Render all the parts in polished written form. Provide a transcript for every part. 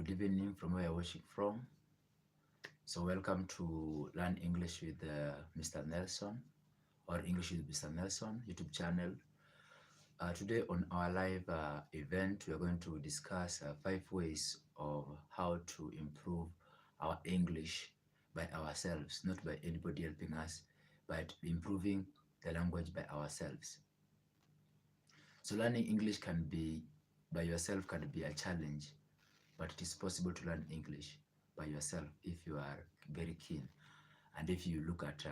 good evening from where you're watching from. So welcome to Learn English with Mr. Nelson or English with Mr. Nelson YouTube channel. Today on our live event, we are going to discuss 5 ways of how to improve our English by ourselves, not by anybody helping us, but improving the language by ourselves. So learning English can be by yourself can be a challenge, but it is possible to learn English by yourself if you are very keen and if you look at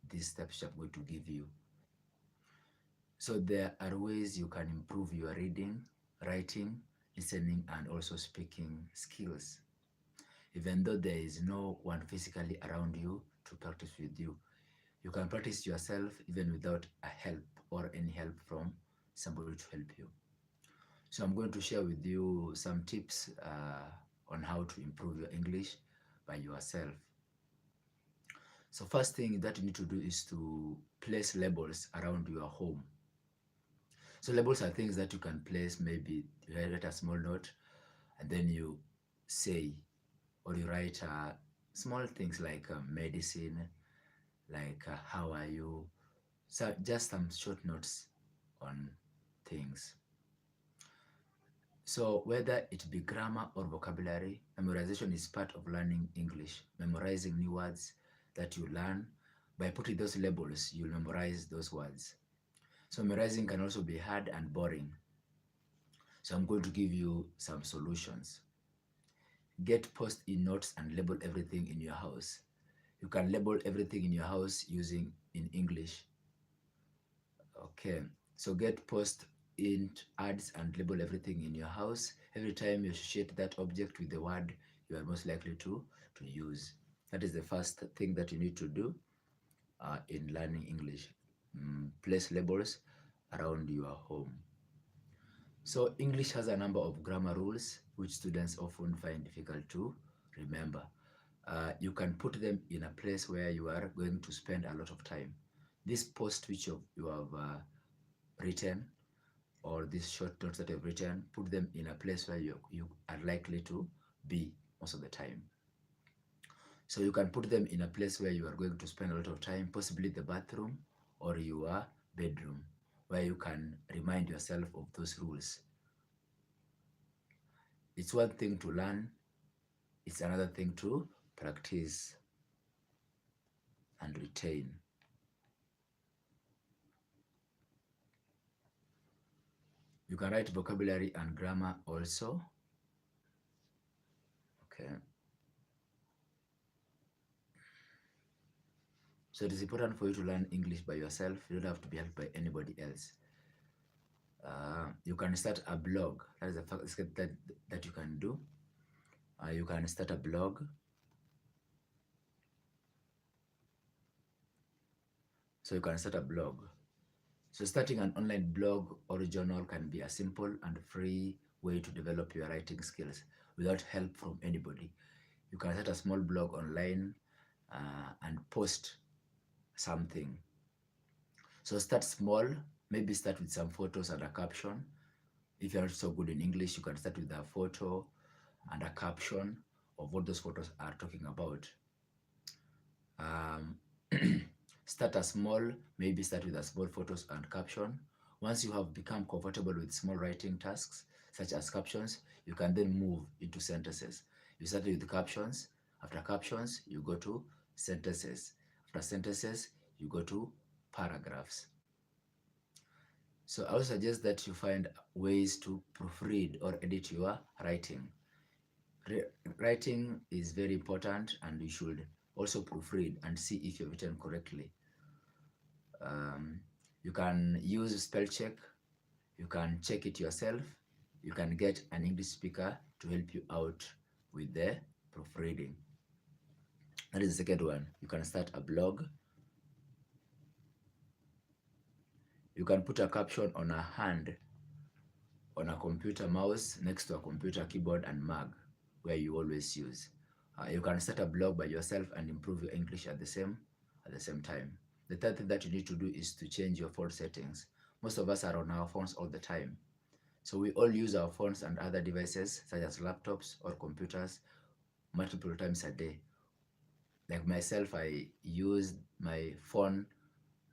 these steps I'm going to give you. So there are ways you can improve your reading, writing, listening, and also speaking skills. Even though there is no one physically around you to practice with you, you can practice yourself even without a help or any help from somebody to help you. So I'm going to share with you some tips on how to improve your English by yourself. So first thing that you need to do is to place labels around your home. So labels are things that you can place, maybe you write a small note and then you say, or you write small things like medicine, like how are you? So just some short notes on things. So whether it be grammar or vocabulary, memorization is part of learning English. Memorizing new words that you learn, by putting those labels, you'll memorize those words. So memorizing can also be hard and boring. So I'm going to give you some solutions. Get post-it notes and label everything in your house. You can label everything in your house using in English. Okay, so get post-it ads and label everything in your house. Every time you associate that object with the word you are most likely to use. That is the first thing that you need to do in learning English. Place labels around your home. So English has a number of grammar rules which students often find difficult to remember. You can put them in a place where you are going to spend a lot of time. This post which you have written, or these short notes that you've written, put them in a place where you are likely to be most of the time. So you can put them in a place where you are going to spend a lot of time, possibly the bathroom or your bedroom, where you can remind yourself of those rules. It's one thing to learn, it's another thing to practice and retain. You can write vocabulary and grammar also. Okay. So it is important for you to learn English by yourself. You don't have to be helped by anybody else. You can start a blog. That is the first step that you can do. You can start a blog. So you can start a blog. So starting an online blog or journal can be a simple and free way to develop your writing skills without help from anybody. You can start a small blog online and post something. So start small, maybe start with some photos and a caption. If you're not so good in English, you can start with a photo and a caption of what those photos are talking about. Start a small, maybe start with a small photos and caption. Once you have become comfortable with small writing tasks, such as captions, you can then move into sentences. You start with captions. After captions, you go to sentences. After sentences, you go to paragraphs. So I would suggest that you find ways to proofread or edit your writing. Writing is very important, and you should also proofread and see if you've written correctly. You can use spell check. You can check it yourself. You can get an English speaker to help you out with the proofreading. That is the second one. You can start a blog. You can put a caption on a hand, on a computer mouse, next to a computer keyboard and mug, where you always use. You can start a blog by yourself and improve your English at the same time. The third thing that you need to do is to change your phone settings. Most of us are on our phones all the time. So we all use our phones and other devices such as laptops or computers multiple times a day. Like myself, I use my phone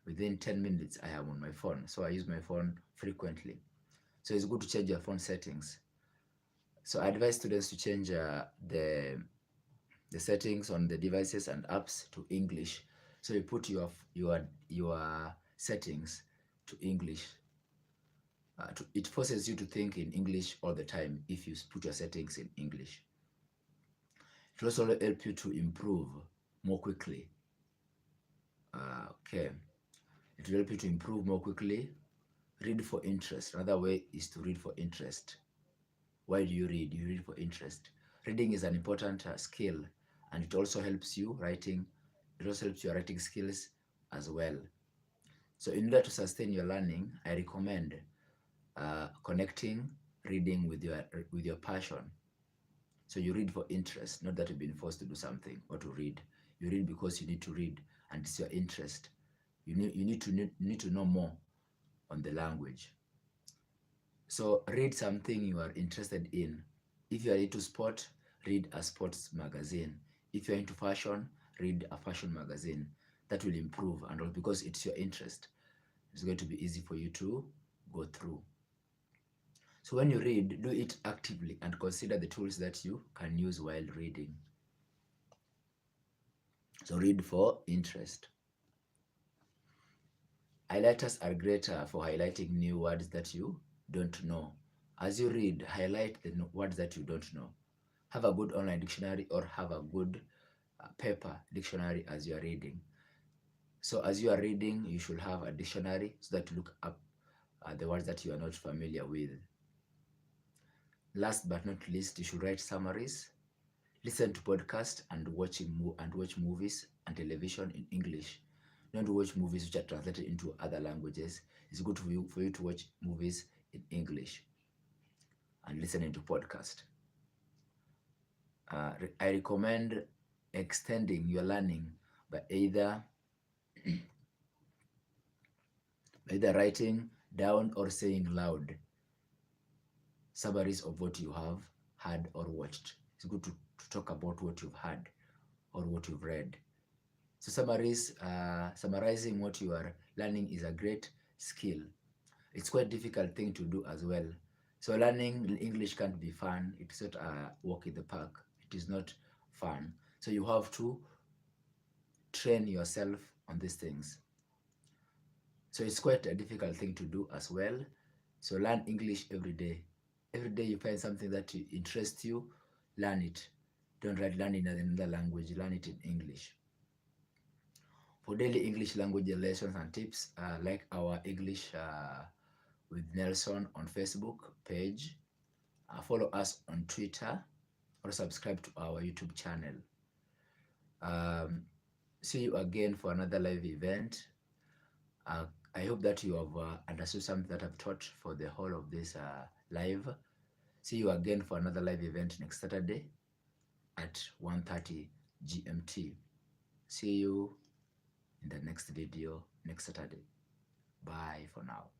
within 10 minutes. I am on my phone. So I use my phone frequently. So it's good to change your phone settings. So I advise students to change the settings on the devices and apps to English. So you put your settings to English. It forces you to think in English all the time if you put your settings in English. It will also help you to improve more quickly. Okay. It will help you to improve more quickly. Read for interest. Another way is to read for interest. Why do you read? You read for interest. Reading is an important skill, and it also helps you writing. It also helps your writing skills as well. So in order to sustain your learning, I recommend connecting reading with your passion. So you read for interest, not that you've been forced to do something or to read. You read because you need to read, and it's your interest. You need to know more on the language. So read something you are interested in. If you are into sport, read a sports magazine. If you're into fashion, read a fashion magazine. That will improve, and all because it's your interest. It's going to be easy for you to go through. So when you read, do it actively and consider the tools that you can use while reading. So read for interest. Highlighters are great for highlighting new words that you don't know. As you read, highlight the words that you don't know. Have a good online dictionary or have a good paper dictionary as you are reading. So as you are reading, you should have a dictionary so that you look up the words that you are not familiar with. Last but not least, you should write summaries. Listen to podcasts and watch movies and television in English. Don't watch movies which are translated into other languages. It's good for you to watch movies in English and listening to podcasts. I recommend extending your learning by either writing down or saying loud summaries of what you have heard or watched. It's good to talk about what you've heard or what you've read. So summarizing what you are learning is a great skill. It's quite a difficult thing to do as well. So learning English can't be fun. It's not a walk in the park. It is not fun. So you have to train yourself on these things. So it's quite a difficult thing to do as well. So learn English every day. Every day you find something that interests you, learn it. Don't learn in another language, learn it in English. For daily English language lessons and tips, like our English with Nelson on Facebook page, follow us on Twitter, or subscribe to our YouTube channel. See you again for another live event. I hope that you have understood something that I've taught for the whole of this live. See you again for another live event next Saturday at 1:30 GMT. See you in the next video next Saturday. Bye for now.